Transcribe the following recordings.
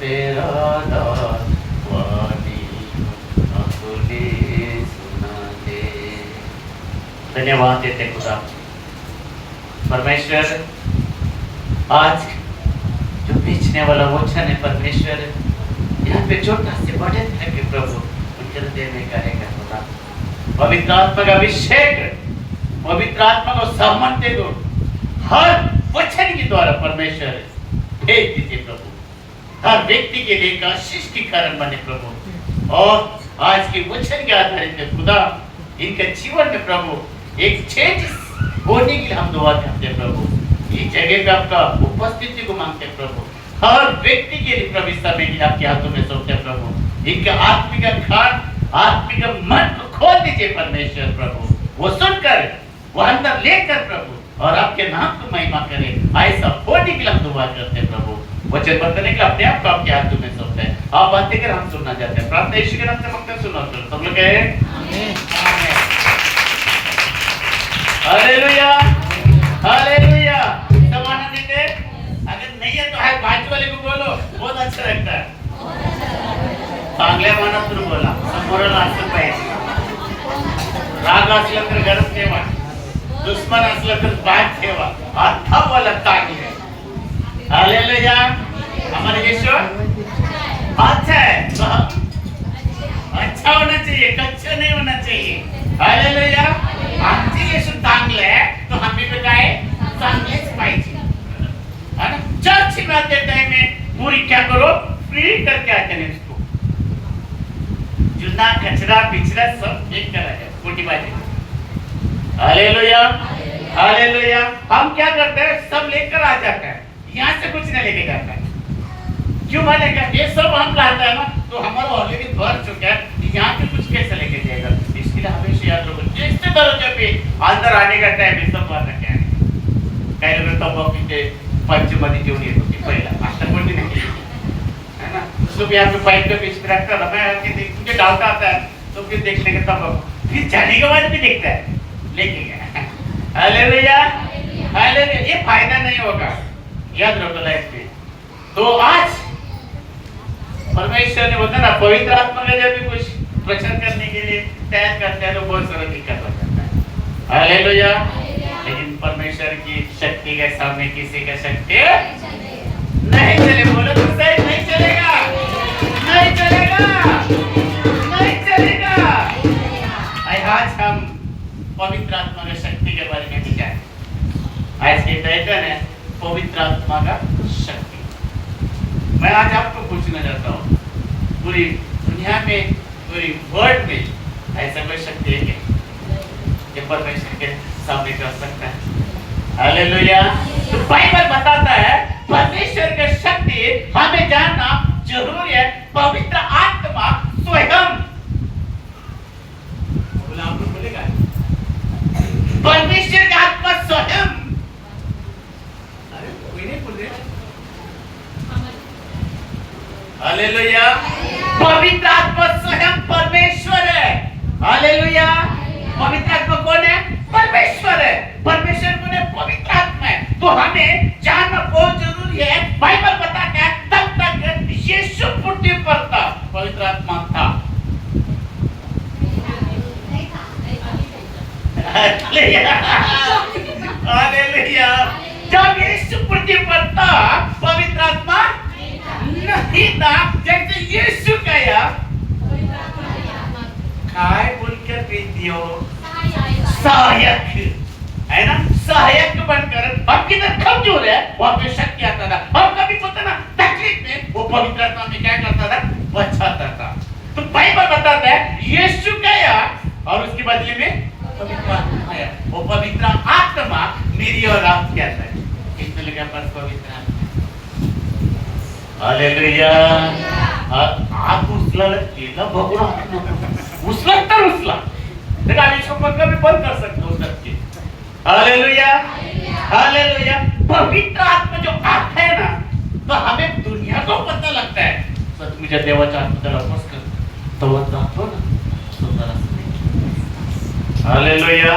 तेरा दास वाणी अपने सुना दे। धन्यवाद देते खुदा परमेश्वर। आज जो बेचने वाला वचन है परमेश्वर, यहाँ पे छोटा से बड़े है कि प्रभु उनके हृदय में करेगा खुदा। पवित्र आत्मा का अभिषेक, पवित्र आत्मा को सामर्थ्य दो, हर वचन के द्वारा परमेश्वर भेज दीजिए प्रभु। हर व्यक्ति के लिए एक आशीष की कारण बने प्रभु। और आज के वचन के आधारित खुदा इनके जीवन में प्रभु एक चेंज होने के लिए हम दुआ करते हैं प्रभु। इस जगह पे आपका उपस्थिति को मांगते हैं प्रभु। हर व्यक्ति के लिए प्रभु समय के आपके हाथों में सौंपते हैं प्रभु। इनका आत्मिक खान, आत्मिक मन को खोल दीजिए परमेश्वर प्रभु। वो सुनकर, वो अंदर लेकर प्रभु और आपके नाम को महिमा करे। ऐसा होने के लिए हम दुआ करते हैं प्रभु। वचन बताने के अपने आप को आपके हाथों में सौंपते हैं। आप बातें कर, हम सुनना चाहते हैं। प्रार्थना यीशु के नाम से मांगते हैं, सुनो सब लोग कहे आमीन। Hallelujah, hallelujah. सब आनंदित है? अगर नहीं है तो हाय बाजू वाले को बोलो, बहुत अच्छा लगता है। चांगल्या मनातून बोला, समोराला असं पाहिजे। राग असला तर गरज ठेवा, दुश्मन असला तर बात ठेवा, आता बोला चांगले। हालेलुया। हमारा यीशु अच्छा है, अच्छा होना चाहिए, कच्चा नहीं होना चाहिए। हालेलुया। आमचे यीशु चांगले है तो हमें भी काय चांगलेच पाहिजे, है ना। चर्च में आते टाइम में पूरी क्या करो, फ्री करके आते हैं इसको। जुना कचरा पिछड़ा सब एक करा है, छोटी बात है। Hallelujah, hallelujah. हम क्या करते हैं, सब लेकर आ जाते हैं, यहाँ से कुछ नहीं लेके जाता है। क्यों मानेगा, ये सब हम लाते हैं ना, तो हमारा ऑलरेडी भर चुका है, यहाँ पे कुछ कैसे लेके जाएगा। इसके लिए हमेशा याद रखो, जिस दरवाजे पे अंदर आने का टाइम है सब बात क्या है। काही लोग तो बाकी पंचमदी जेवण येत होती पहिला, आता कोणी नाही, है ना। तो भी यहाँ पे पाइप के बीच में रखकर मुझे डाउट आता है तो फिर देखने के तब फिर जाने के बाद भी देखता है लेके गया। Hallelujah, hallelujah. ये फायदा नहीं होगा, याद रखो लाइफ में। तो आज परमेश्वर ने बोला ना, पवित्र आत्मा का जब भी कुछ प्रचार करने के लिए तैयार करते हैं तो बहुत सारा दिक्कत हो जाता है। हालेलुया। लेकिन परमेश्वर की शक्ति के सामने किसी का शक्ति नहीं चले। बोलो तो सही, नहीं चलेगा, नहीं चलेगा, नहीं चलेगा। आज हम पवित्र आत्मा की शक्ति के बारे में विचार। आज के टाइटल है पवित्र आत्मा का शक्ति। मैं आज आपको पूछना चाहता हूँ, पूरी दुनिया में, पूरी वर्ल्ड में ऐसा कोई शक्ति है क्या जो परमेश्वर के सामने कर सकता है? हालेलुया। तो बाइबल बताता है परमेश्वर की शक्ति हमें जानना जरूरी है। पवित्र आत्मा स्वयं, बोला आप लोग बोलेगा, परमेश्वर की आत्मा स्वयं, अरे कोई नहीं बोल रहे। हालेलुया। पवित्र आत्मा स्वयं परमेश्वर है। हालेलुया। पवित्र आत्मा कौन है? परमेश्वर है। परमेश्वर कौन है? पवित्र आत्मा है। तो हमें जानना बहुत जरूरी है। बाइबल बताता है तब तक यीशु पृथ्वी पर था, पवित्र आत्मा था। हालेलुया। जब यीशु पृथ्वी पर था पवित्र आत्मा नहीं था। जैसे यीशु गया, काय बोलकर प्रीतियों सहायक, है ना, सहायक बनकर हम किधर कमजोर है वहां पे शक्ति आता था। हम कभी पता ना तकलीफ में वो पवित्र आत्मा में क्या करता था, बचाता था। तो बाइबल बताता है यीशु गया और उसके बदले में पवित्र आत्मा आया। वो पवित्र आत्मा मेरी और आपके अंदर है। कितने लगा पर पवित्र आत्मा? हालेलुया। आप उसला केला बघून उसला तर उसला, देखा आम्ही शपथ भी बंद कर सकते हो सबके। Hallelujah, hallelujah. पवित्र आत्मा जो आता है ना, तो हमें दुनिया को पता लगता है सचमुच देवाच्या आत्म्याला वापस कर तो जातो ना सुंदर। Hallelujah,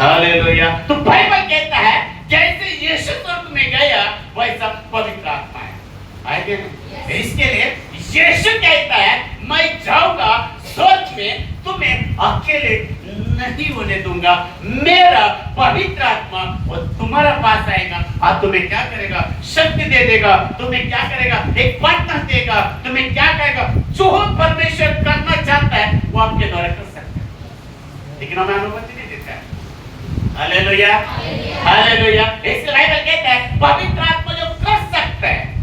hallelujah. तो बाइबल कहता है जैसे यीशु स्वर्ग में गया वैसा पवित्र आत्मा है। आएंगे ना? इसके लिए यीशु कहता है मैं जाऊंगा स्वर्ग में, तुम्हें अकेले नहीं होने दूंगा। मेरा पवित्र आत्मा वो तुम्हारा पास आएगा और तुम्हें क्या करेगा? शक्ति दे देगा। तुम्हें क्या करेगा? एक पार्टनर देगा। तुम्हें क्या करेगा? जो परमेश्वर करना चाहता है वो आपके द्वारा कर सकता है, लेकिन हमें अनुमति नहीं देता है। Hallelujah, hallelujah. इसलिए बाइबल कहता है पवित्र आत्मा जो कर सकता है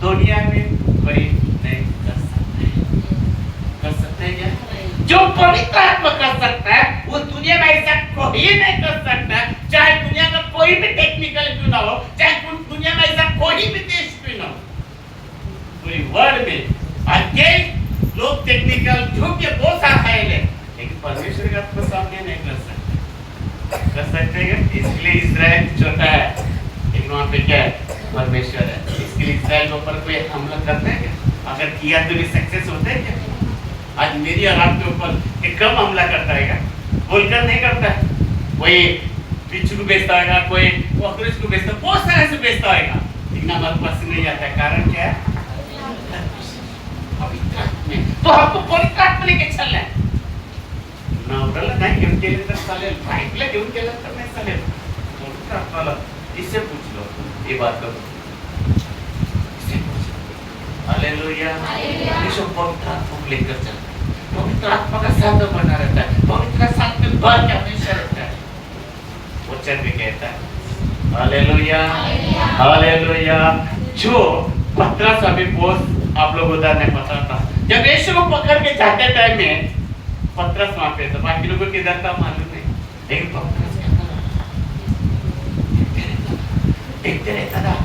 दुनिया में कोई नहीं कर सकता है। कर सकते हैं क्या? जो पवित्र आत्मा कर सकता है वो दुनिया में ऐसा कोई नहीं कर सकता, चाहे दुनिया का कोई भी टेक्निकल क्यों ना हो, चाहे दुनिया में ऐसा कोई भी देश क्यों ना हो, पूरी वर्ल्ड में अकेले लोग टेक्निकल झूठ के बहुत सारा है, लेकिन परमेश्वर का आत्मा सामने नहीं कर सकते। कर सकते हैं। इसके लिए इजराइल छोटा है, लेकिन वहाँ पे क्या है? परमेश्वर है। इसके लिए इजराइल के ऊपर कोई हमला करते हैं क्या? अगर किया तो भी सक्सेस होते हैं क्या? आज मेरी और आपके ऊपर कम हमला करता है क्या? बोलकर नहीं करता है। कोई बिच्छू को बेचता होगा, कोई कॉकरोच को बेचता, बहुत सारे से बेचता होगा, लेकिन हमारे पास नहीं जाता है। कारण क्या है? पवित्र आत्मा। तो हमको पवित्र आत्मा लेके चलना है ना, उड़ला नहीं घेऊन केले तर चालेल, बाइकला घेऊन केलं तर नाही चालेल। पवित्र आत्माला इससे पूछ लो ये बात करो, इससे पूछ लो। हालेलुया, यीशु पवित्र आत्मा को लेकर चलता है। पवित्र आत्मा का साथ बना रहता है, पवित्र साथ में भर के हमेशा रहता है। वचन भी कहता है हालेलुया, हालेलुया। जो पतरस अभी पोस्ट आप लोग उदाहरण पता था, जब यीशु को पकड़ के जाते टाइम में पतरस वहां पे था, बाकी लोगों किधर था मालूम नहीं, लेकिन पतरस क्या कर रहा था? देखते रहता था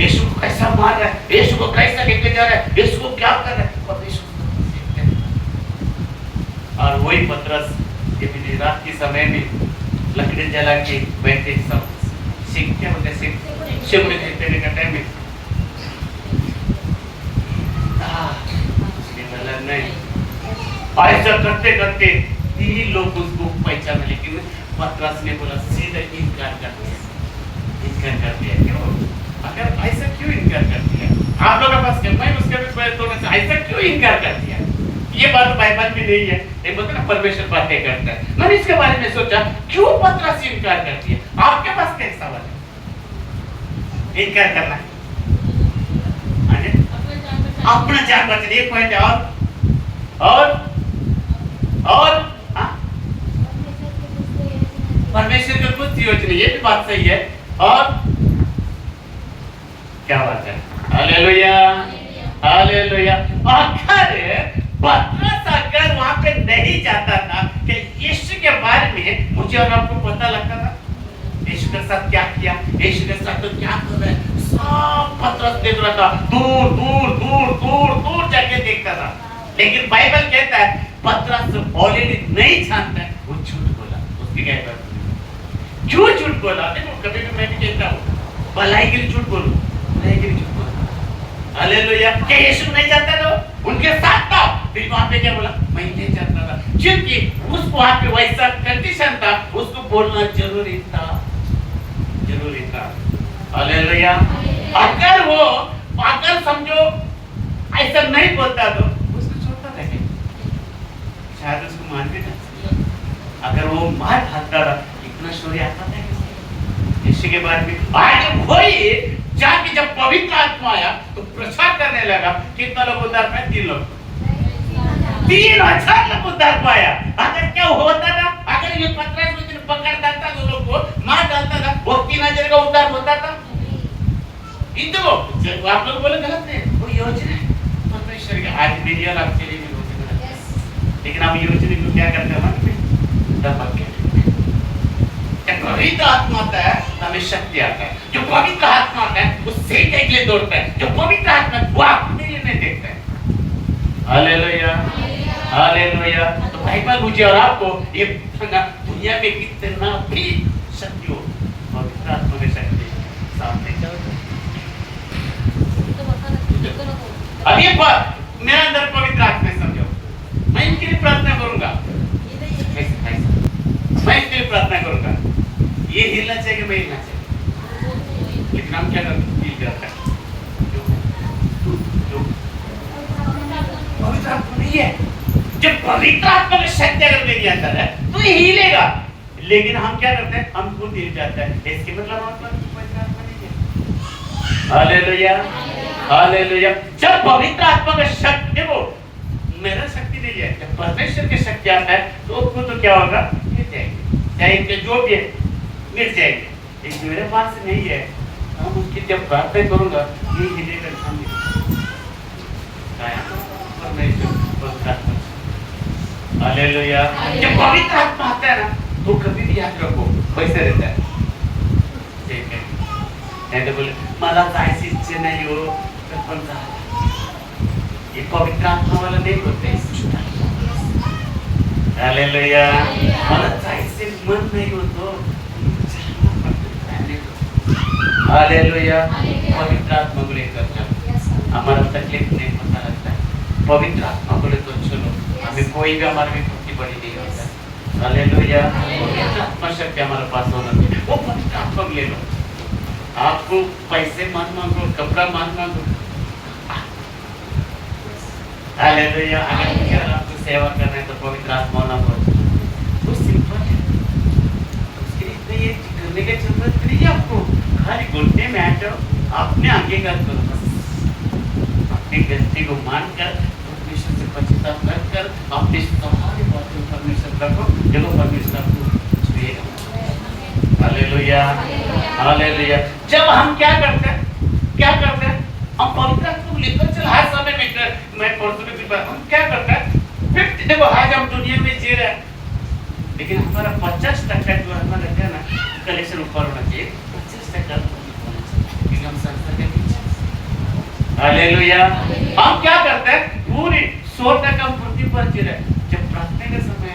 यीशु को कैसा मार रहा है, यीशु को कैसा लेके जा रहा है, यीशु को क्या कर रहा है, और यीशु और वही पतरस ये रात के समय में लकड़ी जला के बैठे सब सिंह क्या बोलते हैं, शिवने देने का टाइम में नहीं, ऐसा करते करते 3 लोग उसको पहचाने, लेकिन पतरस ने बोला सीधा इनकार कर दिया। इनकार कर दिया क्यों? अगर ऐसा क्यों इनकार कर दिया? आप लोगों के पास क्या, मैं उसके भी पहले थोड़ा सा ऐसा क्यों इनकार कर दिया? ये बात बाइबल में नहीं है, ये बोलते ना परमेश्वर बातें करता है। मैंने इसके बारे में सोचा क्यों पतरस इनकार कर दिया? आपके पास क्या सवाल है? इनकार करना अपना जान बचने, एक पॉइंट है और परमेश्वर का कुछ योजना, ये भी बात सही है। और क्या बात है? Hallelujah, hallelujah. अगर पतरस अगर वहां पे नहीं जाता था कि यीशु के बारे में मुझे और आपको पता लगता था यीशु के साथ क्या किया, यीशु के साथ तो क्या कर रहा है, सब पतरस देख रहा था, दूर दूर दूर दूर दूर जाके देखता था। लेकिन बाइबल कहता है पतरस ऑलरेडी नहीं जानता है, वो झूठ बोला। उसकी क्या बात? क्यों झूठ बोला? देखो कभी भी मैं भी कहता हूँ भलाई के लिए झूठ बोलूं, भलाई के लिए झूठ बोलूं। हालेलुया। क्या यीशु नहीं जानता था? उनके साथ था, फिर वहां पे क्या बोला? मैं नहीं जानता था, क्योंकि उसको वहां पे वैसा कंडीशन था, उसको बोलना जरूरी था, जरूरी था। हालेलुया। अगर समझो ऐसा नहीं बोलता तो उसको छोड़ता था क्या? शायद उसको मान भी ना। अगर वो मार खाता था इतना शौर्य आता था यीशु के बारे में। आगे वही जाके जब पवित्र आत्मा आया तो प्रचार करने लगा। कितना लोग उद्धार पाए? 3 लोग, 3000 लोग उद्धार पाया। अगर क्या होता था, अगर ये पतरस को पकड़ता था, जो लोग को मार डालता था, वो 3000 का उद्धार होता था। इनको आप लोग बोले गलत है, वो योजना है परमेश्वर की। आज मीडिया आपके लिए भी योजना है, लेकिन हम योजना को क्या करते हैं? दबा के पवित्र आत्मा आता है हमें शक्ति आता है। जो पवित्र आत्मा आता है वो सही के लिए दौड़ता है। जो पवित्र आत्मा वो अपने लिए नहीं देखता है। Hallelujah, hallelujah. तो बाइबल मुझे और आपको ये दुनिया में कितना भी शक्ति हो, पवित्र आत्मा की शक्ति सामने चल। अब ये मेरे अंदर पवित्र आत्मा समझो, मैं इनके लिए प्रार्थना करूंगा, मैं इसके लिए प्रार्थना करूंगा। ये हिलना चाहिए कि मैं हिलना चाहिए, लेकिन हम क्या करते हैं? हिल जाता है। जो शक्ति है, जब पवित्र आत्मा की शक्ति अगर मेरे अंदर है तो ये हिलेगा। लेकिन हम क्या करते हैं, हम खुद हिल जाते हैं। इसके मतलब पवित्र आत्मा नहीं है। Hallelujah, hallelujah. जब पवित्र आत्मा का शक्ति, देखो मेरा शक्ति नहीं है, जब परमेश्वर की शक्ति आता है तो खुद तो क्या होगा, मिल जाएंगे, चाहे इनके जो भी है मिल जाएंगे। एक मेरे पास नहीं है, हम उसकी जब प्रार्थना करूंगा ये हिलेगा सामने परमेश्वर पवित्र आत्मा। हालेलुया। जब पवित्र आत्मा आता है ना तो कभी भी याद रखो कैसे रहता है, ठीक है, नहीं तो बोले मला जायची इच्छा नहीं हो तर पण जा, ये पवित्र आत्मा वाला नहीं होते। हालेलुया। मला जायचे मन नहीं होतो, हालेलुया। पवित्र आत्मा को लेकर चलो, हमारा तकलीफ नहीं पता लगता है, पवित्र आत्मा को लेकर चलो, हमें कोई भी हमारे विपत्ति बड़ी नहीं होता। हालेलुया। पवित्र आत्मा शक्ति हमारे पास होना चाहिए, वो पवित्र आत्मा ले लो। आपको पैसे मान मांगो, कपड़ा मान मांगो, हालेलुया। अगर आपको सेवा करना है तो पवित्र आत्मा होना बहुत तो सिंपल है, उसके लिए इतना ये करने की जरूरत नहीं है आपको। खाली घुटने में आ जाओ, अपने अंगीकार करो, बस अपनी गलती को मानकर परमेश्वर से पश्चाताप कर अपनी सारी बातों परमेश्वर रखो, देखो परमेश्वर आपको छुएगा। Hallelujah, hallelujah. जब हम क्या करते हैं, हम पवित्र आत्मा को लेकर चल हर समय में, मैं परसों भी हम क्या करते हैं, फिर देखो आज हम दुनिया में जी रहे हैं, लेकिन हमारा 50% जो हमारा रहता है ना कलेक्शन ऊपर होना चाहिए, 50% क्योंकि हम संसार के पीछे। हालेलुया। हम क्या करते हैं, पूरी 100% हम पृथ्वी पर जी रहे हैं, जब प्रार्थना के समय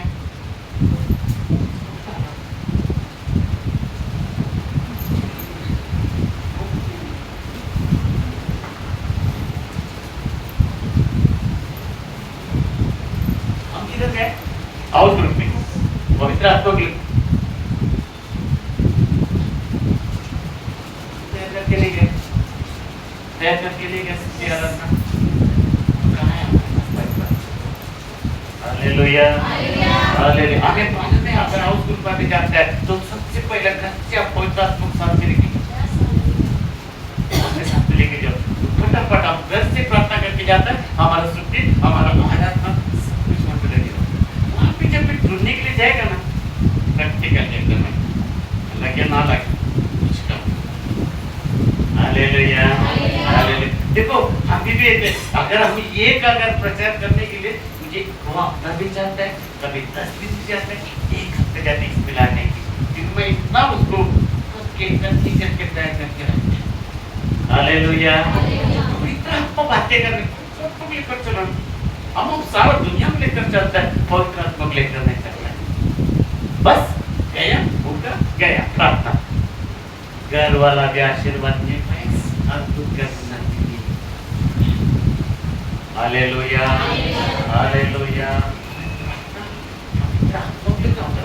हम किधर गए, हाउस ग्रुप में पवित्र आत्मा के तैयार करके ले गए सच्ची आराधना कहाँ है हालेलुया, हालेलुया। हमें मालूम है अगर हाउस ग्रुप में जाता है तो सबसे पहले घर से आप पवित्र आत्मा के साथ लेके अपने साथ लेके जाओ, फटाफट आप घर से प्रार्थना करके जाता है, हमारा छुट्टी, हमारा आराधना सब कुछ वहाँ पे लगे रहो। वहाँ पे जब भी ढूंढने के लिए जाएगा ना प्रैक्टिकल एकदम लगे ना लगे कुछ कम। Hallelujah, hallelujah. देखो अभी भी अगर हम ये अगर प्रचार करने के लिए मुझे वो अपना भी चाहता है, कभी 10 दिन भी चाहता है, एक हफ्ते जाते इसमें लाने की, क्योंकि मैं इतना उसको करके प्रयास करके रखते हैं। हालेलुया। इतना आपको बातें करने सबको लेकर चलो, हम सारा दुनिया में लेकर चलता है, पवित्र आत्मा को लेकर नहीं चलता है। बस गया होगा गया प्रार्थना, घर वाला भी आशीर्वाद नहीं पाए, अद्भुत करना चाहिए। Hallelujah, hallelujah.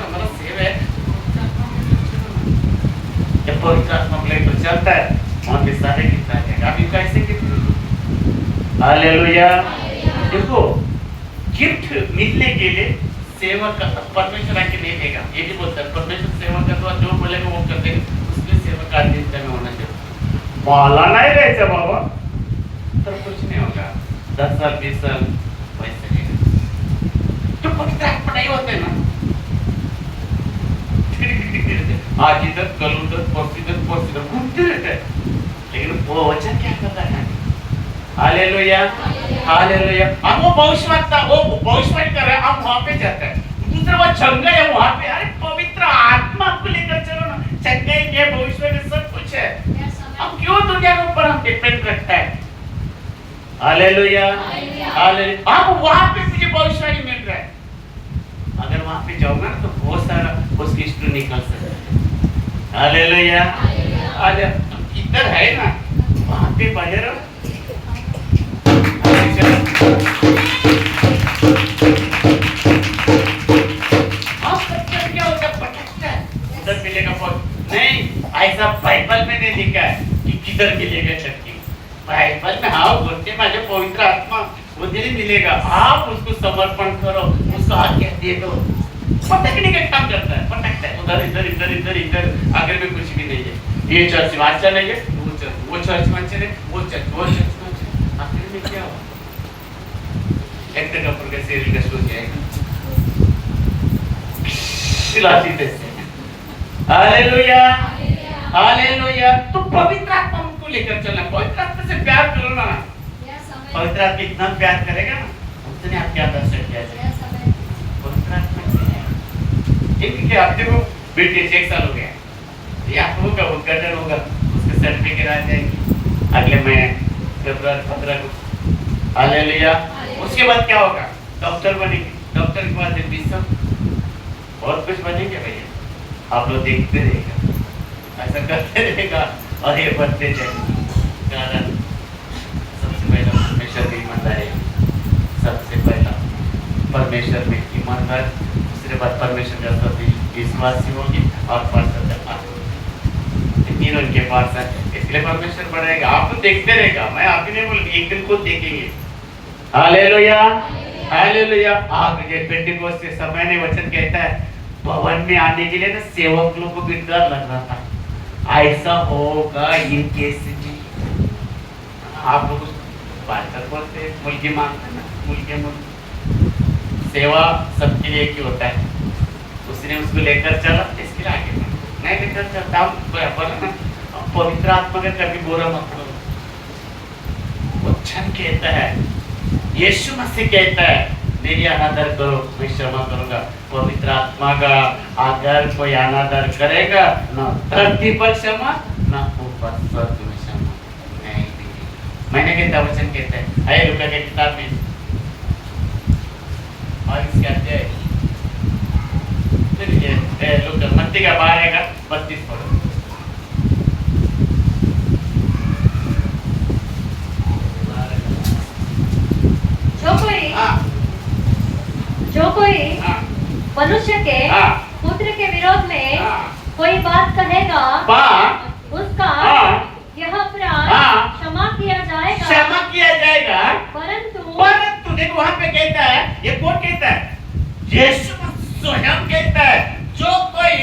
हमारा सेव है, जब पवित्र आत्मा को लेकर चलता है वहाँ पे सारे गिरता है, अभी कैसे गिरते। हालेलुया। देखो गिफ्ट मिलने के लिए सेवा का परमेश्वर आके नहीं देगा, ये भी बोलता है परमेश्वर सेवा का तो जो बोलेगा वो कर देगा, उसमें सेवा का आदेश में होना चाहिए। माला नहीं रहता बाबा तो कुछ नहीं होगा, 10 साल 20 साल वैसे नहीं तो पवित्र आत्मा नहीं होते ना, आज इधर कल उधर परसों घूमते रहते हैं, लेकिन वो वचन क्या करता है। Hallelujah, hallelujah. हम वो भविष्यवाणी कर रहे हैं, हम वहां पे जाते हैं, दूसरा वो जंगल है वहां पे, अरे पवित्र आत्मा को लेकर चलो ना, चंगाई है, भविष्यवाणी सब कुछ है, हम क्यों दुनिया के ऊपर हम डिपेंड रखता है। Hallelujah, hallelujah. हम वहां पे मुझे भविष्यवाणी मिल रहा है, अगर वहां पे जाऊंगा तो बहुत सारा उसकी हिस्ट्री निकल सकता है। हालेलुया, इधर है ना, वहां पे बाहर क्या होता है, उधर मिलेगा नहीं, ऐसा बाइबल में नहीं लिखा है कि किधर मिलेगा चक्की, बाइबल में हाँ बोलते माझे पवित्र आत्मा वो दिन मिलेगा। आप उसको समर्पण करो, उसको आज्ञा दे दो। पटकने का काम करता है, पटकता है उधर इधर इधर इधर इधर, आगे में कुछ भी नहीं है। ये चर्च में अच्छा नहीं है, वो चर्च में अच्छे नहीं, वो चर्च में अच्छे। आखिर में क्या हुआ? एक कपूर का सीरियल का शो किया शिलासी से। Hallelujah, hallelujah. तो पवित्र आत्मा को लेकर चलना, पवित्र आत्मा से प्यार करो ना। पवित्र आत्मा इतना प्यार करेगा ना, उतने आपके अंदर से किया जाएगा। पवित्र आत्मा इनके हफ्ते को ब्रिटिश 1 साल हो गया, या होगा उद्घाटन होगा, उसके सर्टिफिकेट आ जाएंगे अगले महीने फरवरी 15 को। हालेलुया। उसके बाद क्या होगा? डॉक्टर बनेंगे, डॉक्टर के बाद बिशप, बहुत कुछ बनेंगे भैया। आप लोग देखते रहेगा, ऐसा करते रहेगा और ये बढ़ते जाएंगे। कारण सबसे पहला परमेश्वर की ईमानदारी, सबसे पहला परमेश्वर में ईमानदार, दूसरे बात परमेश्वर का प्रति विश्वासी होगी और तीनों इनके पास है, इसलिए परमेश्वर बढ़ेगा। आप देखते रहेगा, मैं आप ही नहीं बोल, एक दिन खुद देखेंगे। Hallelujah, hallelujah. आप ये पेंटिकोस्ट के समय में वचन कहता है, भवन में आने के लिए ना सेवक लोगों को भी डर लग रहा था, ऐसा होगा ये कैसे जी। आप लोग बात बोलते मुल्की मांगते ना, मुल्की सेवा सबके लिए एक ही होता है। उसने उसको लेकर चला, इसके लिए आगे नहीं लेकर चलता। पवित्र आत्मा का कभी बुरा मत करो। वचन कहता है, यीशु मसीह कहता है, मेरी अनादर करो, मैं क्षमा करूंगा। पवित्र आत्मा का अगर कोई अनादर करेगा, न धरती पर क्षमा, न ऊपर स्वर्ग में क्षमा नहीं मिलेगी। मैंने कहता वचन कहता है, आए लूका के किताब में और इसके अध्याय लूका मत्ती का 12:32 पढ़ो। जो कोई मनुष्य के पुत्र के विरोध में कोई बात कहेगा, उसका यह अपराध क्षमा किया जाएगा, क्षमा किया जाएगा। परंतु देखो वहां पे कहता है, ये कौन कहता है? यीशु स्वयं कहता है, जो कोई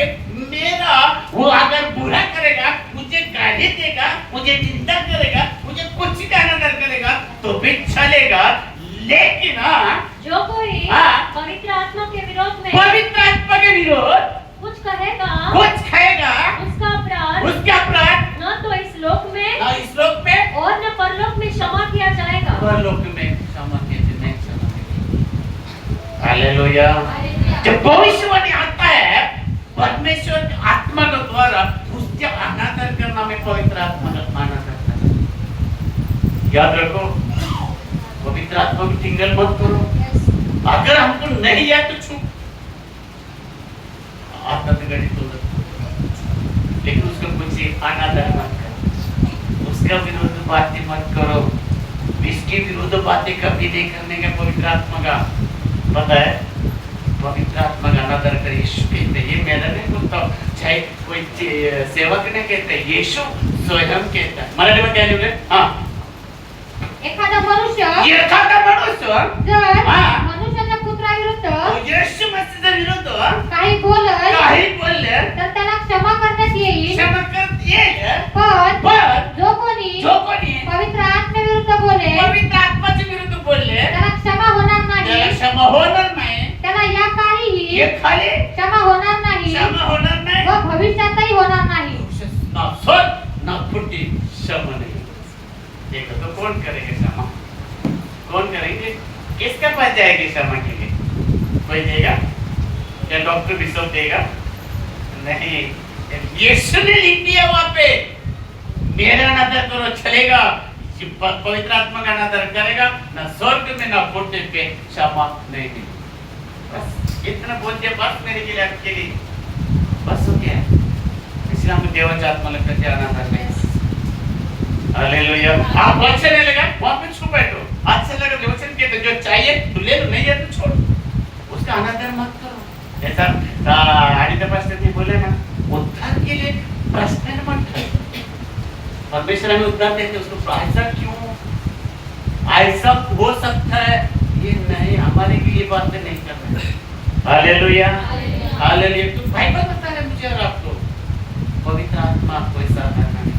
मेरा वो अगर बुरा करेगा, मुझे गाली देगा, मुझे निंदा करेगा, मुझे कुछ का अनादर करेगा तो भी चलेगा, लेकिन जो कोई पवित्र आत्मा के विरोध में कुछ कहेगा, उसका अपराध न तो इस लोक में और न परलोक में क्षमा किया जाएगा। परलोक में क्षमा नहीं क्षमा। हालेलुया। जब भविष्यवाणी आता है परमेश्वर की आत्मा के द्वारा, उसके अनादर करना में पवित्र आत्मा का माना जाता है। याद रखो, पवित्र आत्मा को टिंगल मत करो। अगर हमको नहीं है तो छू आत्मा की गणित हो, लेकिन उसको कुछ अनादर मत करो, उसका विरोध बातें मत करो। इसके विरोध बातें कभी नहीं करने का पवित्र आत्मा का पता है। पवित्र आत्मा का अनादर कर यीशु कहते, ये मेरा नहीं बोलता, चाहे कोई सेवक ने कहते, यीशु स्वयं कहता है। मराठी में क्या लिहिले? एखादा मनुष्य जर मनुष्याच्या पुत्राविरुद्ध यीशु मसीहच्या विरुद्ध काही बोलले तर त्याला क्षमा करण्यात येईल, पण जो कोणी पवित्र आत्म्याविरुद्ध बोले त्याला क्षमा होणार नाही, त्याला या काळीही क्षमा होणार नाही व भविष्यातही होणार नाही। देखो तो कौन करेगा क्षमा? कौन करेंगे? किसका पास जाएगी क्षमा के लिए? कोई देगा? क्या डॉक्टर बिशप देगा? नहीं। यीशु ने लिख दिया वहाँ पे, मेरा अनादर करो चलेगा, पवित्र आत्मा का अनादर करेगा, ना स्वर्ग में ना पृथ्वी पे क्षमा नहीं मिलेगी। बस इतना बोल दिया, बस मेरे के लिए, आपके लिए बस हो गया। इसलिए हमको देवाचा आत्मा लगता है अनादर नहीं। हालेलुया। आप वचन नहीं लगा, वहाँ पे छुप बैठो। अच्छा लगा वचन के तो जो चाहिए तो ले लो, नहीं है तो छोड़, उसका अनादर मत करो। ऐसा आदित्य पास्टर जी बोले ना, उद्धार के लिए प्रश्न मत करो। परमेश्वर हमें उद्धार देते, उसको ऐसा क्यों ऐसा हो सकता है, ये नहीं, हमारे लिए बातें नहीं करना है। Hallelujah, hallelujah. तो बाइबल बता रहा है मुझे और आपको, पवित्र आत्मा आपको ऐसा करना है,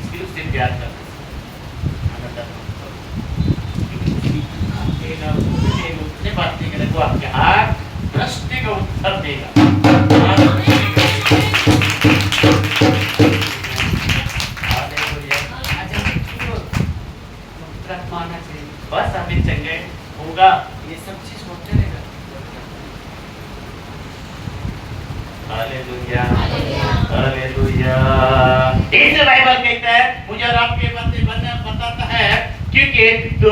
इसलिए उससे प्यार करना उतने बात नहीं करें तो आपके हर प्रश्न का उत्तर देगा। मानना चाहिए, बस अभी चंगे होगा, ये सब चीज होते रहेगा। Hallelujah, hallelujah. इस बाइबल कहता है, मुझे और आपके बताता है, क्योंकि तो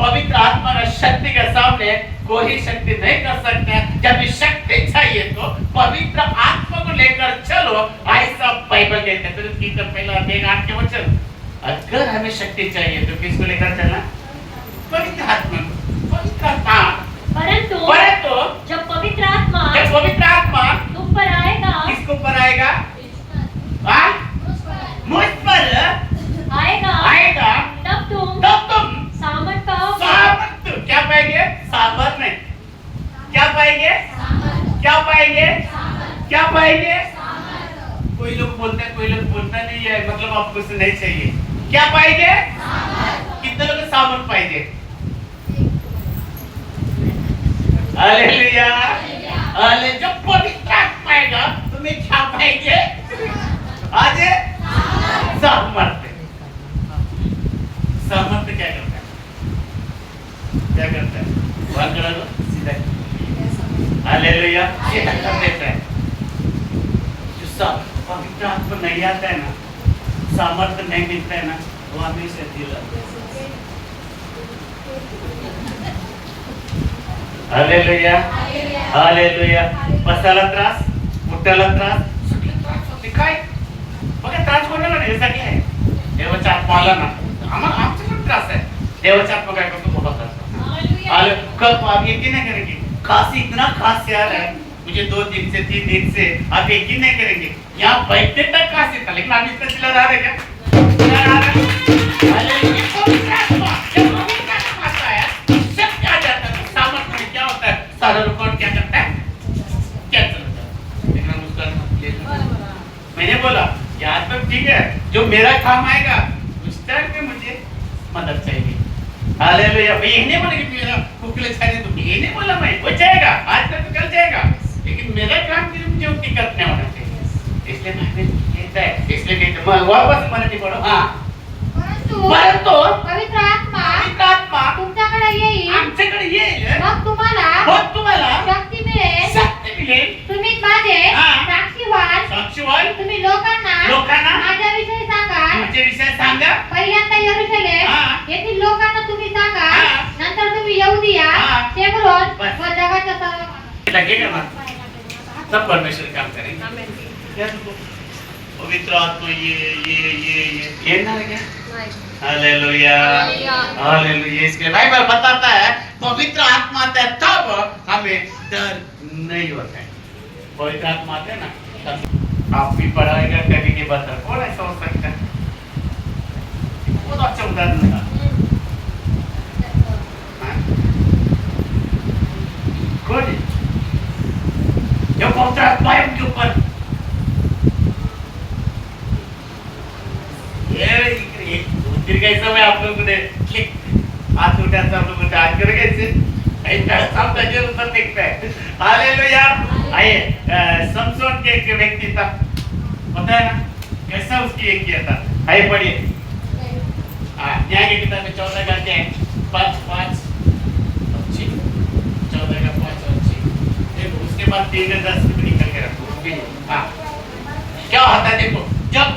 पवित्र आत्मा का शक्ति के सामने कोई शक्ति नहीं कर सकता। जब शक्ति चाहिए तो पवित्र आत्मा को लेकर चलो, ऐसा बाइबल कहता है। तो ठीक है, पहला अध्याय 8 के वचन, अगर हमें शक्ति चाहिए तो किसको लेकर चलना? पवित्र आत्मा, पवित्र आत्मा। परंतु जब पवित्र आत्मा तुम पर आएगा, किसको पर आएगा? मुझ पर आएगा, तब तुम सामर्थ पाओगे। सामर्थ क्या पाएंगे? सामर्थ नहीं, क्या पाएंगे? क्या पाएंगे? क्या पाएंगे? कोई लोग बोलते हैं, कोई लोग बोलता नहीं है, मतलब आपको से नहीं चाहिए। क्या पाएंगे? कितने लोग सामर्थ पाएंगे? Hallelujah, hallelujah. जब पवित्र आत्मा आएगा तुम्हें क्या पाएंगे? आज सामर्थ। सामर्थ क्या करता है? क्या करता है? बात करा दो सीधा। हालेलुया, ये कर देता है। जो सब पवित्र आत्मा नहीं आता है ना, सामर्थ नहीं मिलता है ना, वो हमेशा दिला। Hallelujah, hallelujah. बसाला त्रास, उठाला त्रास, सगळे त्रास होते काय? बघा त्रास कोणाला नाही, यासाठी आहे देवाच्या आत्मा आला ना, आम्हाला आमचा पण त्रास आहे। देवाच्या आत्मा काय करतो? मोठा त्रास आले कब आप यकीन नहीं करेंगे, खांसी इतना खांसी आ रहा है मुझे 2 दिन से 3 दिन से, आप यकीन नहीं करेंगे। यहाँ बैठने तक खांसी था, लेकिन आप इतना चिल्ला रहा है क्या? चिल्ला रहा है। हालेलुया, पवित्र आत्मा जब पवित्र आत्मा आता है, शक्ति आ जाता है, तो सामर्थ में क्या होता है? सारा रिकॉर्ड क्या करता है? कैंसिल होता है। लेकिन हम उसका मैंने बोला यहाँ तक ठीक है, जो मेरा काम आएगा उस टाइम पे मुझे मदद चाहिए। हालेलुया। मैं ये नहीं बोला कि मेरा कुकले चाहिए, तो ये नहीं बोला मैं, वो जाएगा आज तक तो कल जाएगा, लेकिन मेरा काम फिर मुझे उतनी करने होना चाहिए। इसलिए मैं कहता है, इसलिए कहता मैं वापस मन नहीं पड़ो। हाँ, परंतु पवित्र आत्मा तुमच्याकडे येईल, आमच्याकडे येईल, मग तुम्हाला शक्ती मिळेल, तुम्ही माझे साक्षी व्हाल, तुम्ही लोकांना माझ्या विषयी सांगा, पहिल्यांदा यरूशलेम येथील लोकांना तुम्ही सांगा, नंतर तुम्ही यहूदिया, शेमरोन व जगाच्या सर्व लगेगा सब परमेश्वर काम करेंगे। पवित्र आत्मा ये ना क्या? Hallelujah, hallelujah. इसके बाइबल बताता है पवित्र आत्मा आता है तब हमें डर नहीं होता है। पवित्र आत्मा आते हैं ना तब आप भी पढ़ाएगा कभी के बाद कौन ऐसा हो सकता है? बहुत अच्छा उदाहरण था। कौन है? जो पवित्र आत्मा है उनके ऊपर मैं आप लोगों ने क्लिक हाथ उठा, सब लोग उठा कर गए ऊपर देखता है। हालेलुया। आइए, समसोन के एक व्यक्ति था, पता है ना कैसा उसकी एक किया था? आइए पढ़िए, न्याय की किताब में 14 का अध्याय 5 अच्छी 14 का 5 अच्छी देखो, उसके बाद 3 का 10 भी निकल के रखो। हाँ, क्या होता है देखो, जब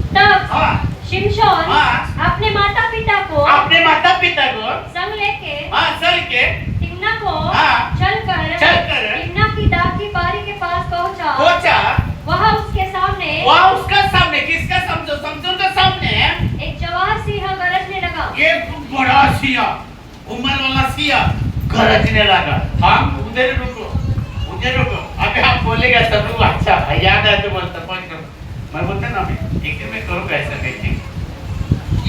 तब शिमशोन अपने माता पिता को संग लेके तिम्ना को चलकर तिम्ना की दाख की बारी के पास पहुंचा। वहाँ उसके सामने किसका समझो के सामने एक जवान सिंह गरजने लगा। एक बड़ा सिंह, उम्र वाला सिंह गरजने लगा। हम उधर रुको, अभी आप बोलेगा सब लोग अच्छा याद है तो बोलता मैं बोलता ना, एक दिन मैं करूँगा ऐसा देखिए,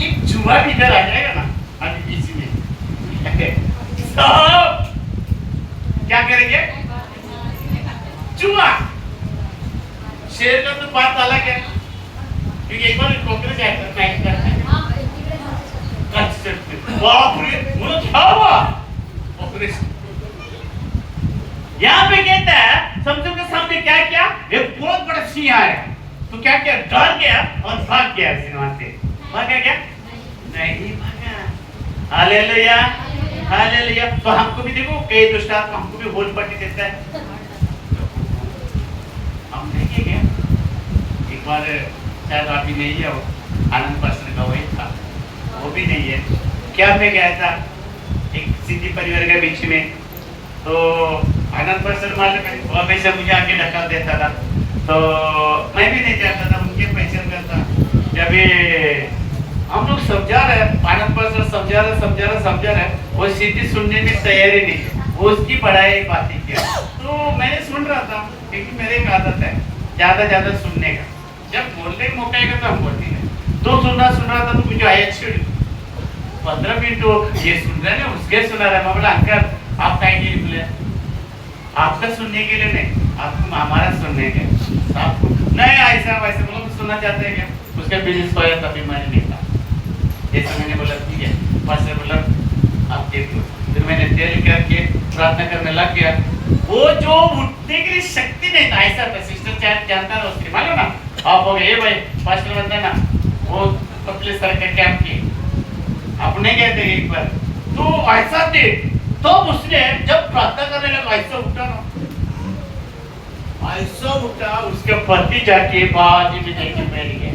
एक जुआ भी इधर आ जाएगा ना अभी बीच में सब क्या करेंगे? जुआ। शेर का तो बात अलग है क्योंकि एक बार कॉकरोच आया बाप रे मुझे क्या हुआ? यहाँ पे कहता है समझो के सामने क्या किया? एक बहुत बड़ा सिंह आया तो क्या किया? डर गया और भाग गया सिंह से। भागा क्या? नहीं भागा। Hallelujah hallelujah. तो हमको भी देखो कई दुष्ट आत्मा हमको भी होल पट्टी देता है। हम देखें क्या? एक बार शायद आप भी नहीं है वो आनंद पास्टर का वही था वो भी नहीं है क्या पे गया था एक सिद्धि परिवार के बीच में तो आनंद पास्टर मालिक वो हमेशा मुझे आके ढका देता था तो मैं भी नहीं चाहता था उनके पैसे करता जब ये हम लोग समझा रहे आनंद पास्टर समझा रहे वो सिद्धि सुनने में तैयारी नहीं है वो उसकी पढ़ाई बातें किया तो मैंने सुन रहा था क्योंकि मेरे एक आदत है ज्यादा सुनने का जब बोलने का मौका आएगा तो हम बोलते हैं तो सुन रहा था तो मुझे आया छिड़ 15 मिनट वो ये सुन रहे ना उसके सुना रहा मैं बोला अंकल आप क्या के लिए बोले आपका सुनने के लिए नहीं आपको हमारा सुनने के आपको नहीं ऐसा वैसे बोलो सुनना चाहते हैं क्या उसका बिजनेस होया तभी मैंने देखा जैसे मैंने बोला ठीक है पास्टर बोला आप देखो फिर मैंने तेल करके प्रार्थना करने लग गया वो जो उठने के लिए शक्ति नहीं था ऐसा था सिस्टर जानता था उसके मालूम ना आप हो गए भाई पास्टर बनता ना वो पतले सर का कैंप की आप नहीं कहते एक बार तो ऐसा थे तो उसने जब प्रार्थना करने लगा ऐसा उठा ना ऐसा उठा उसके पति जाके बाजी में जाके बैठ गए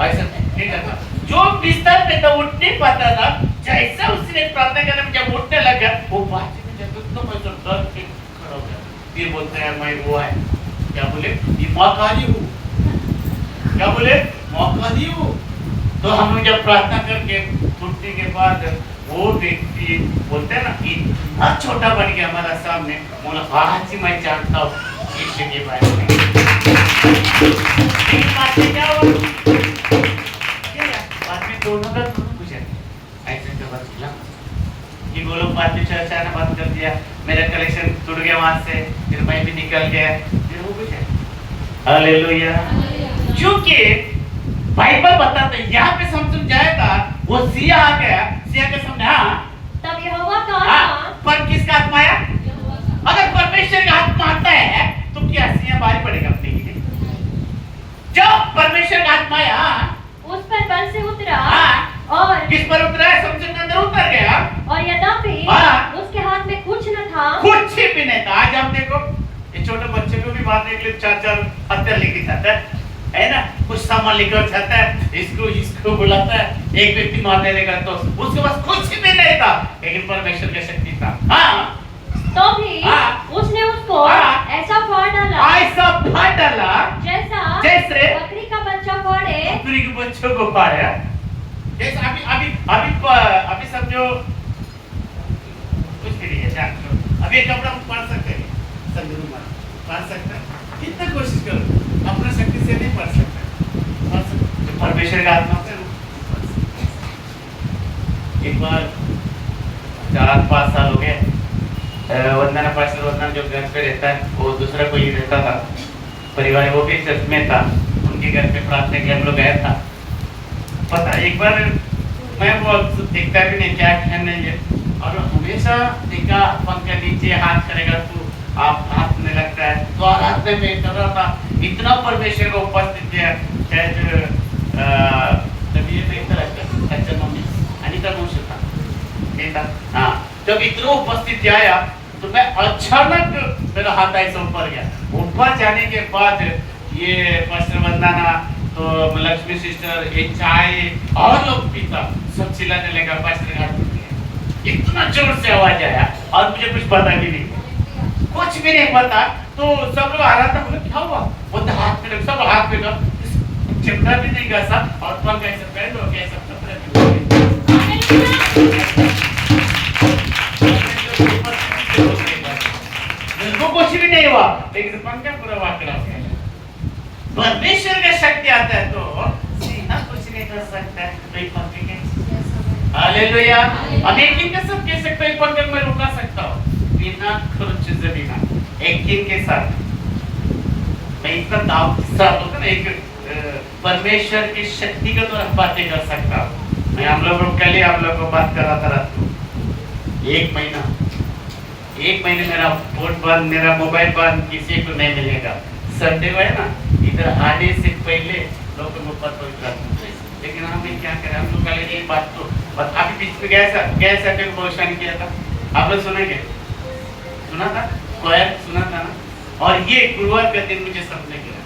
ऐसा नहीं था जो बिस्तर पे तो उठ नहीं पाता था जैसा उसने प्रार्थना करने में जब उठने लगा वो बाजी में जाके तो मैं तो डर के खड़ा हो गया फिर बोलते हैं मैं वो है क्या बोले ये माँ काली हूँ क्या बोले मौका दी हूँ तो हम लोग जब प्रार्थना करके छुट्टी के बाद वो व्यक्ति बोलते हैं ना कि इतना छोटा बन गया हमारा सामने बोला आज ही मैं जानता हूँ यीशु के बारे में क्या हुआ बाद में दोनों का कुछ है ऐसे तो बस मिला कि वो लोग बाद में चर्चा ने बंद कर दिया मेरा कलेक्शन टूट गया वहां से फिर मैं भी निकल गया फिर वो कुछ है हालेलुया क्योंकि बाइबल बताता है यहाँ पे समझ जाएगा वो सिया आ गया सिया के सामने हाँ तब यहोवा का आत्मा पर किसका आत्मा आया अगर परमेश्वर का आत्मा आता है तो क्या सिया बाहर पड़ेगा अपने लिए जब परमेश्वर का आत्मा आया उस पर बल से उतरा और किस पर उतरा है समझ के अंदर उतर गया और यद्यपि उसके हाथ में कुछ न था कुछ भी नहीं था आज हम देखो ये छोटे बच्चे को भी मारने के लिए 4 हथियार लेके जाता है ना कुछ सामान लेकर जाता है इसको बुलाता है एक व्यक्ति मारने लगा तो उसके पास कुछ भी नहीं था लेकिन परमेश्वर की शक्ति था तो भी उसने उसको ऐसा फाड़ डाला जैसे बकरी का बच्चा फाड़े बकरी के बच्चों को फाड़ा जैसे अभी समझो कुछ भी नहीं है जान लो अभी एक कपड़ा पढ़ सकते हैं समझो पढ़ सकते हैं कितना कोशिश करो अपना शक्ति से नहीं पढ़ सकते परमेश्वर का आत्मा से एक बार 4-5 साल हो गए वंदना पास्टर वंदना जो घर पे रहता है वो दूसरा कोई रहता था परिवार वो भी चर्च में था उनके घर पे प्रार्थना के लिए हम लोग गया था पता एक बार मैं वो देखता भी नहीं क्या नहीं है और हमेशा देखा पंखा नीचे हाथ करेगा तो आप हाथ में लगता है तो आराधना में कर रहा था इतना परमेश्वर को उपस्थित है शायद तभी ये तो लगता है अच्छा मम्मी अनिता कौन था हाँ जब इतना उपस्थित आया तो मैं अचानक मेरा हाथ ऐसा ऊपर गया ऊपर जाने के बाद ये पास्टर वंदना तो लक्ष्मी सिस्टर ये चाय और लोग पीता सब चिल्लाने लगा पास्टर घाट इतना जोर से आवाज आया और मुझे कुछ पता भी नहीं कुछ भी नहीं पता तो सब लोग आ रहा था बोले क्या हुआ वो तो हाथ में सब हाथ में चिमटा भी नहीं घसा और पंख ऐसे पहन लो कैसा कुछ भी नहीं हुआ लेकिन पंखा पूरा वाकड़ा हो गया परमेश्वर का शक्ति आता है तो सीना कुछ नहीं कर सकता है हालेलुया। अनेक दिन का सब कह सकते हैं, पर मैं रुका सकता हूँ बिना खर्च बिना एक दिन के साथ मैं इतना दाव साथ होता ना एक परमेश्वर की शक्ति का तो बातें कर सकता हूँ। मैं हम लोगों के लिए आप लोगों को बात कर रहा था रात को। एक महीने मेरा फोन बंद, मेरा मोबाइल बंद, किसी को नहीं मिलेगा। संडे को है ना, इधर आने से पहले लोगों को पता चलता, लेकिन हमें क्या करें, हम लोग कल एक बात तो अभी बीच में गया संडे को भविष्यवाणी किया था, आप लोग सुना था क्वायर सुना था ना। और ये गुरुवार का दिन मुझे सपने किया,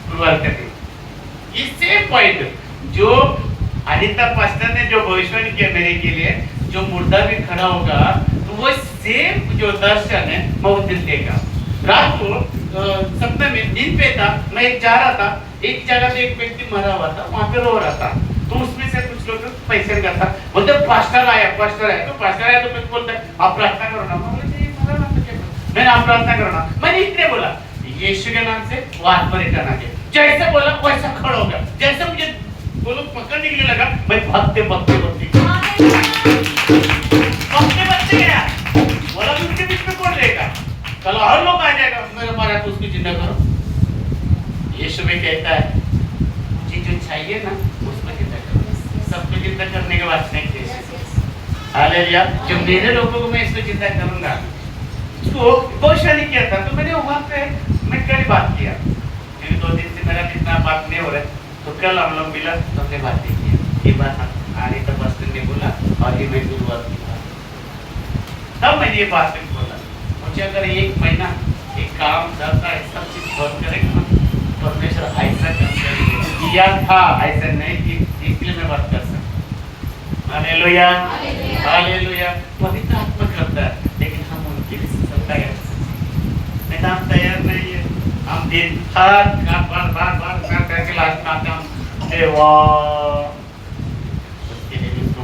गुरुवार का दिन ये सेम पॉइंट जो अनिता पास्टर ने जो भविष्यवाणी किया मेरे के लिए, जो मुर्दा भी खड़ा होगा तो वो सेम जो दर्शन है मैं उस दिन देखा। रात को सपने में नींद पे था, मैं एक जा रहा था, एक जगह पे एक व्यक्ति मरा हुआ था, वहां पे रो रहा था। तो उसमें से कुछ लोग पैसे का था, बोलते पास्टर आया तो पास्टर आया तो कुछ बोलता है आप प्रार्थना करो ना। मैंने आप प्रार्थना करो ना, मैंने इतने बोला यीशु के नाम से वो आत्मा रिटर्न आ गया। जैसे बोला वैसा खड़ा हो गया, जैसे मुझे वो लोग पकड़ने के लिए लगा, मैं भागते गया, बोला उनके बीच में कौन रहेगा, कल और लोग आ जाएगा, मेरे मारा तो उसको जिंदा करो। यीशु में कहता है मुझे जो चाहिए ना उसको जिंदा करो, सबको जिंदा करने के बाद नहीं चाहिए। हालेलुया। जो मेरे लोगों को मैं इसको जिंदा करूंगा, उसको भविष्यवाणी किया था, तो मैंने वहां पे मैं कल बात किया, क्योंकि 2 दिन से मेरा इतना बात नहीं हो रहा है, तो कल हम लोग मिला तो हमने बात की ये बात आने तक बस ने बोला और ये मैं गुरुवार की बात, तब मैंने ये बात बोला मुझे अगर 1 महीना एक काम करता है, सब चीज बंद करेगा ना, परमेश्वर ऐसा किया था, ऐसा नहीं कि इसलिए मैं बात कर सकता। Hallelujah, hallelujah. पवित्र आत्मा करता है, लेकिन हम उनके लिए तैयार नहीं, हम तैयार नहीं है। हम दिन बार करके लास्ट में आते हम देवा उसके लिए भी तो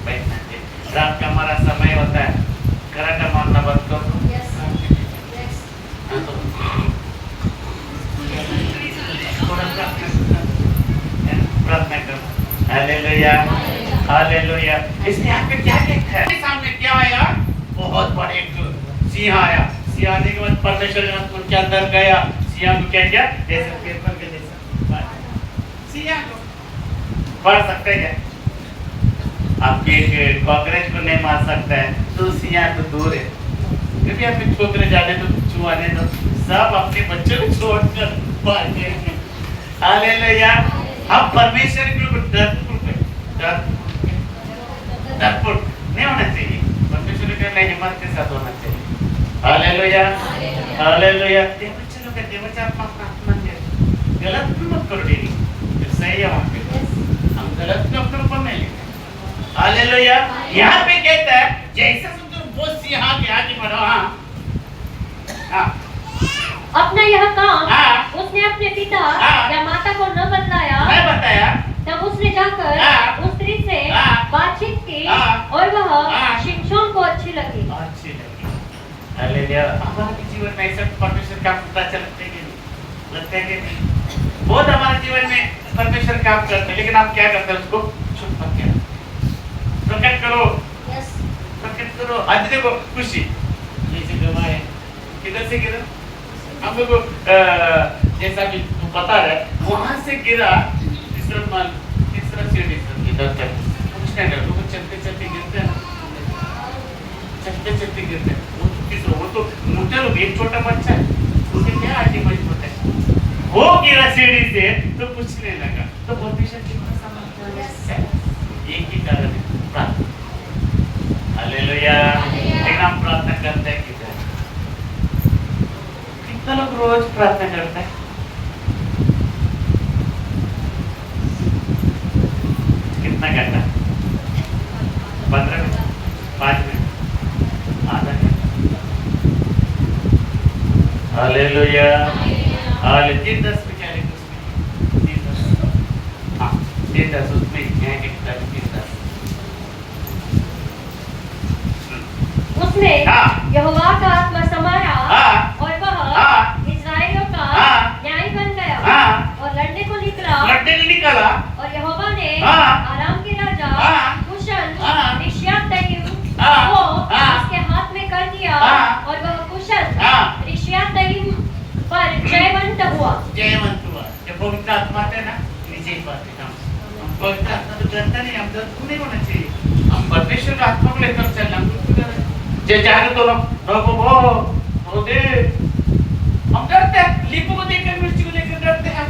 बैठना चाहिए। रात का हमारा समय होता है, कराटा मारना बंद कर दो। प्रार्थना करो। Hallelujah, hallelujah. इसने आप पे क्या देखा है? सामने क्या आया? बहुत बड़े एक सिंह आया। सिंह आने के बाद परमेश्वर ने उनके अंदर गया। सिंह को क्या किया? जैसे पेपर के जैसा सिंह को पढ़ सकते हैं क्या? आपके कॉकरोच को नहीं मार सकता है, तो सिंह तो दूर है, क्योंकि आप छोकरे जाने तो छुआने तो सब अपने बच्चों को छोड़कर भागे। हालेलुया। आप परमेश्वर के ऊपर डरपोक नहीं होना चाहिए, परमेश्वर के लिए हिम्मत के साथ होना चाहिए। Hallelujah, hallelujah. देवचनों का देवचा अपना गलत भी मत करो डेली, फिर सही है वहाँ पे, हम गलत भी अपने ऊपर नहीं लेते। हालेलुया। यहाँ पे कहता है जैसा सुंदर वो सिंह आगे बढ़ो। हाँ, अपना यह काम उसने अपने पिता या माता को न बताया, तब उसने जाकर उस स्त्री से बातचीत की और वह शिमशोन को अच्छी लगी। हालेलुया। हमारे जीवन में ऐसा परमेश्वर का पता चलते हैं कि लगता है कि बहुत हमारे जीवन में परमेश्वर काम करते हैं, लेकिन आप क्या करते हैं? उसको छुप के प्रकट करो, प्रकट करो। आज देखो खुशी जैसे गवाए किधर से गिरा, हम लोग जैसा कि पता है वहां से गिरा, तीसरा सीढ़ी इधर तक कुछ नहीं कर, वो चलते गिरते हैं, चलते गिरते हैं। वो तो मोटे लोग, एक छोटा बच्चा है उसके क्या आदि मजबूत है, वो गिरा सीढ़ी से तो कुछ नहीं लगा। तो परमेश्वर की भाषा एक ही कारण है, प्रार्थना। हालेलुया। लेकिन हम प्रार्थना करते हैं किधर? कितना लोग रोज प्रार्थना करते हैं? कितना घंटा? 15 मिनट, 5 मिनट, आधा घंटा। Hallelujah, hallelujah. 10 में क्या लिखा उसमें? 10। हाँ, 10 उसमें न्याय के किताब 10। उसने यहोवा का आत्मा समाया और वह इस्राएलियों का न्याय बन गया और लड़ने को निकला और यहोवा ने आराम के राजा का आत्मा है ना नीचे ही पाते हम पवित्र आत्मा तो डरता नहीं, हम डरते नहीं होना चाहिए, हम परमेश्वर का आत्मा को लेकर चलना जो चाहे तो वो दे हम डरते हैं, लीपू को देखकर मिर्ची को देखकर डरते हैं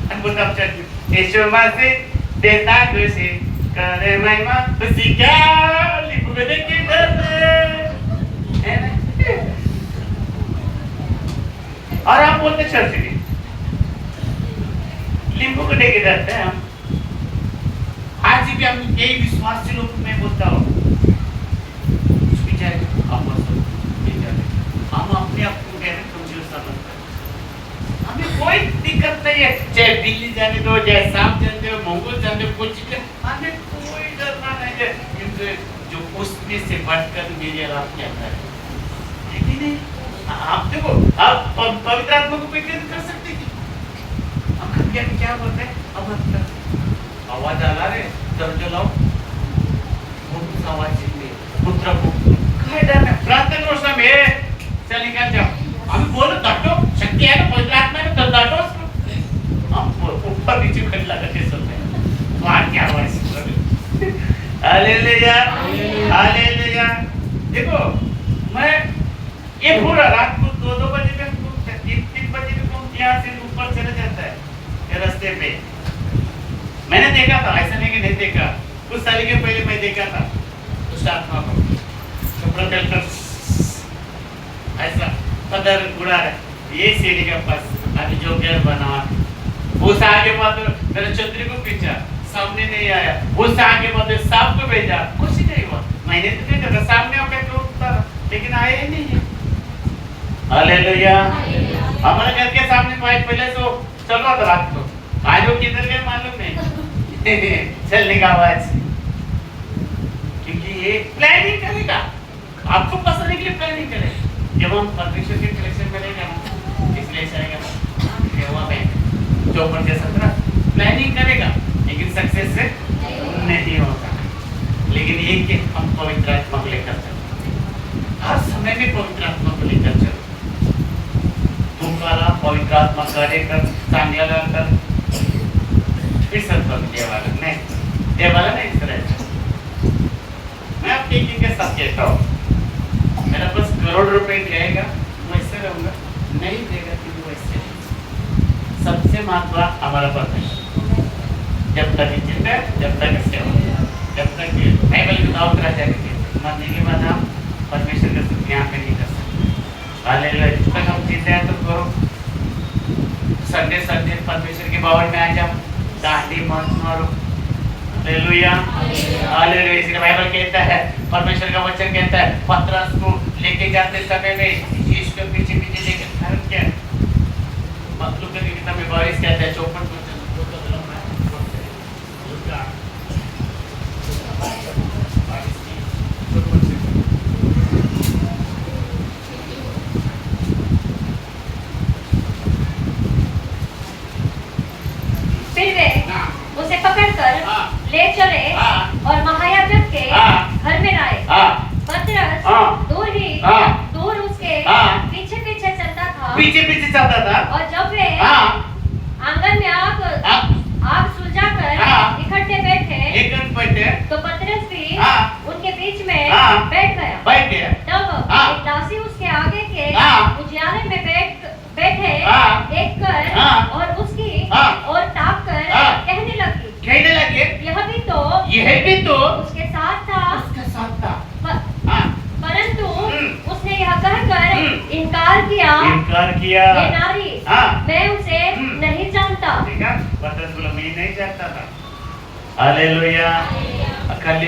हम बोलता चल यीशु मसीह देता खुशी करे महिमा खुशी क्या लीपू को देख के डरते हैं और आप बोलते चर्च में लीपू को देख के डरते हैं हम। आज भी हम यही विश्वास से लोग मैं बोलता हूँ हम अपने आप को कहने कमजोर समझते हैं, हमें कोई दिक्कत नहीं है, चाहे बिल्ली जाने दो, चाहे सांप जाने दो, मंगूस जाने दो, कुछ हमें कोई डरना नहीं है, क्योंकि जो उसमें से बढ़कर मेरे आप क्या कर है कि नहीं? आप देखो आप पवित्र आत्मा को कोई कर सकते हैं, हम क्या बोलते हैं अब आवाज आ रहा है दर्द लाओ बहुत आवाज चाहिए पुत्र को काय डर है प्रार्थना करो सब है चल निकल जाओ हम बोलो डांटो शक्ति है ना पवित्र आत्मा में तो डांटो हम ऊपर नीचे खड़े लगा के सुनते हैं वहां क्या आवाज हालेलुया हालेलुया। देखो मैं ये पूरा रात को 2-2 बजे पे 3 बजे पे यहाँ से ऊपर चले जाता है ये रास्ते पे मैंने देखा था, ऐसा नहीं कि नहीं देखा, कुछ साल के पहले मैं देखा था उस आत्मा को कपड़ा पहनकर ऐसा पदर उड़ा रहा ये सीढ़ी के पास अभी जो घर बना उस आगे बाद मेरे छतरी को पीछा सामने नहीं आया, उस आगे बाद सांप को भेजा कुछ नहीं हुआ, मैंने तो नहीं देखा सामने आके उठता लेकिन आया ही नहीं है। हालेलुया। हमारे घर के सामने पहले तो चल रहा था रात को, आज वो किधर गए मालूम नहीं चलने का आवाज, क्योंकि ये प्लानिंग करेगा आपको फंसाने के लिए प्लानिंग करेगा। जब हम परमेश्वर के कलेक्शन में रहेंगे ना इसलिए चाहेगा हुआ में जो पर जैसा प्लानिंग करेगा लेकिन सक्सेस से नहीं होगा, लेकिन ये कि हम पवित्र आत्मा को लेकर चलो, हर समय में पवित्र आत्मा को लेकर चलो, तुम्हारा पवित्र आत्मा करेकर चांगला कर देवाला नहीं देवाला नहीं तरह मैं आप टीचिंग के साथ कहता हूँ मेरा बस करोड़ रुपए देगा वैसे रहूंगा, नहीं देगा तो वैसे सबसे महत्व हमारा परमेश्वर जब तक जिंदा है जब तक सेवा जब तक बाइबल की दावत राजा के मरने के बाद हम परमेश्वर का सुख यहाँ पे नहीं कर सकते। हालेलुया। जब तक हम जिंदा हैं तो करो संडे संडे परमेश्वर के भवन में आ जाओ, दाढ़ी मत मारो। Hallelujah hallelujah. इसलिए बाइबल कहता है परमेश्वर का वचन कहता है पतरस को लेके जाते समय में यीशु के पीछे पीछे लेकर कारण क्या मखलूक की किताब में 22 कहता है 54 फिर वे उसे पकड़कर ले चले और महायाजक के घर में लाए। पतरस दूर उसके पीछे पीछे चलता था और जब वे आंगन में आग सुलझाकर इकट्ठे बैठे तो पतरस भी उनके बीच में बैठ गया। तब एक दासी उसके आगे के उजियारे में बैठे देख कर और उसकी और ताक कर कहने लगी यह भी तो उसके साथ था परंतु उसने यह कहकर इनकार किया ये नारी मैं उसे नहीं जानता। पतरस बोला मैं नहीं जानता था। हालेलुया। कल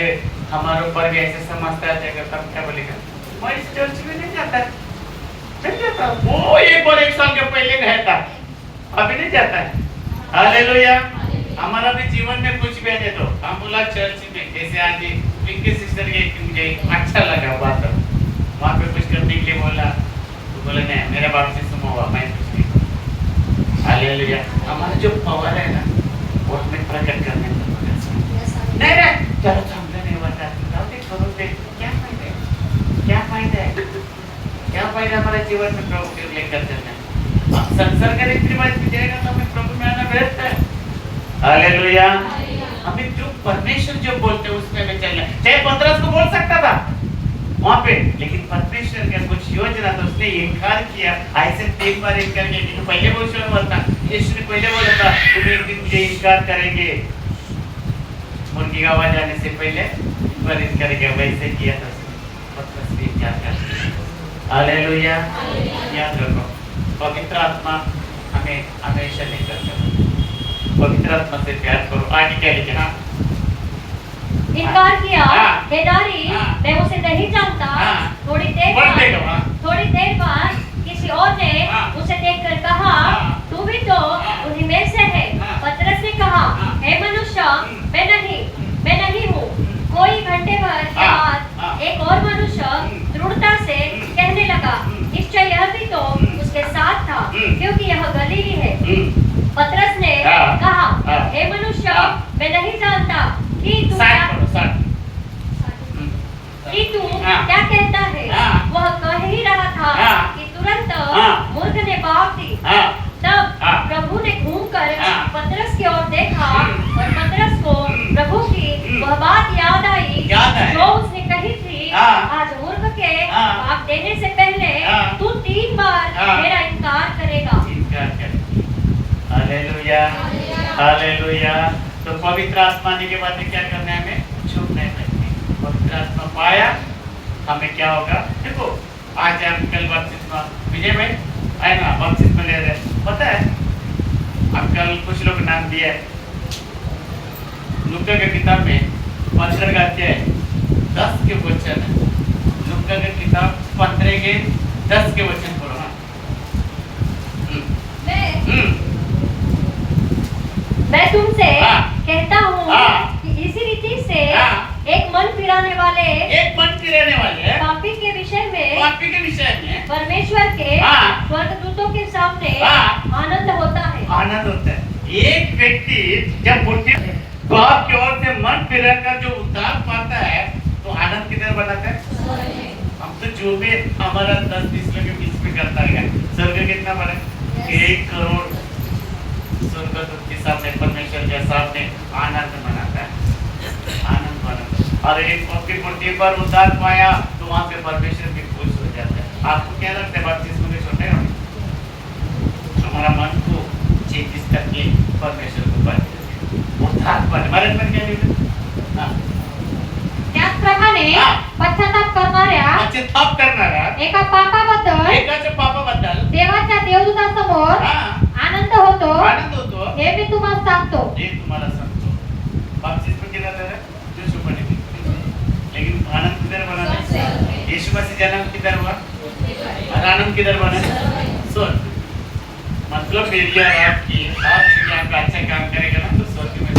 हमारे ऊपर भी ऐसे समझता है तब क्या बोलेगा मैं इस चर्च में नहीं जाता वो एक बार 1 साल के पहले गया था अभी नहीं जाता है। हालेलुया। हमारा भी जीवन में कुछ भी है तो हम बोला चर्च में जैसे आज पिंकी सिस्टर के मुझे अच्छा लगा बात वहाँ पे कुछ करने के लिए बोला तो बोले नहीं मेरा बपतिस्मा हुआ मैं कुछ नहीं। हालेलुया। हमारा जो पावर है ना वो हमें प्रकट करने में नहीं चलो समझ नहीं बता क्या फायदा हमारे जीवन में प्रभु के लेकर चलना। संसार का रीति रिवाज जाएगा तो हमें प्रभु में आना फेथ है। हालेलुया। हमें जो परमेश्वर जो बोलते हैं उसमें हमें चलना है। चाहे पतरस को बोल सकता था वहां पे, लेकिन परमेश्वर का कुछ योजना था, उसने इनकार किया। ऐसे 3 बार इनकार किया, क्योंकि पहले वो बोलता, यीशु ने पहले बोला था तुम एक दिन मुझे इनकार करेंगे, मुर्गी का आवाज आने से पहले एक बार इनकार किया। वैसे किया था पतरस भी इनकार कर दिया। हालेलुया। याद रखो पवित्र आत्मा हमें हमेशा लेकर चलो, पवित्र आत्मा से प्यार करो। आगे क्या लिखा? हाँ इनकार किया, हाँ। हे नारी, हाँ। मैं उसे नहीं जानता। हाँ। थोड़ी देर बाद किसी और ने हाँ। उसे देखकर कहा, हाँ। तू भी तो उन्हीं में से है। हाँ। पतरस ने कहा, हाँ। हे मनुष्य, मैं नहीं हूँ। कोई घंटे भर के हाँ। बाद एक और मनुष्य दृढ़ता से कहने लगा, निश्चय यह भी तो उसके साथ था, क्योंकि यह गलीली है। पतरस ने हाँ। कहा, हाँ। हे मनुष्य, हाँ। मैं नहीं जानता कि तू हाँ। क्या कहता है। हाँ। वह कह ही रहा था हाँ। कि तुरंत हाँ। मूर्ख ने बात दी। हाँ। तब हाँ। प्रभु ने घूमकर हाँ। पतरस की ओर देखा और पतरस को हम्म। प्रभु की वह बात याद आई जो उसने कही थी, हाँ। आज मूर्ख के हाँ। पाप देने से पहले हाँ। तू 3 बार हाँ। मेरा इनकार करेगा। इनकार कर। हालेलुया। हालेलुया। तो पवित्र आत्मा आने के बाद में क्या करना है? हमें चुप नहीं बैठना। पवित्र आत्मा पाया हमें क्या होगा? देखो आज हम कल बपतिस्मा विजय भाई है ना, बपतिस्मा ले रहे, पता है हम कल कुछ लोग नाम दिया है। लूका के किताब में 15 का अध्याय 10 के वचन है। लूका के किताब 15 के 10 के वचन पढ़ो। मैं तुमसे हाँ। कहता हूँ हाँ। कि इसी रीति से हाँ। एक मन फिराने वाले पापी के विषय में परमेश्वर के हाँ। स्वर्गदूतों के सामने हाँ। आनंद होता है। आनंद होता है। एक व्यक्ति जब बुद्धि बाप की ओर से मन फिरन का जो उद्धार पाता है तो आनंद किधर बनाता है? हम तो जो भी हमारा 10-20 लोग के बीच में करता है, स्वर्ग कितना बड़ा? 1 करोड़ स्वर्गदूत के सामने, परमेश्वर के सामने आनंद मनाता है। आनंद मनाता। और एक बुद्धि पर उद्धार पाया तो वहां पे परमेश्वर भी खुश हो जाता है। आपको क्या लगता है बपतिस्मा के छोटे होने? हमारा मन को चेंज करके परमेश्वर को पाते उद्धार पाने हमारे मन क्या लिहिलं? हां त्याचप्रमाणे पश्चाताप करणाऱ्या एका पापाबद्दल देवाच्या देवदूतासमोर आनंद होतो हे मी तुम्हाला सांगतो। बपतिस्मा केला तर यीशु बने, लेकिन आनंद किधर बना था? यीशु मसीह जन्म किधर हुआ और आनंद किधर बना? स्वर्ग। मतलब मेरी और आपकी आप अच्छा काम करेगा ना तो स्वर्ग में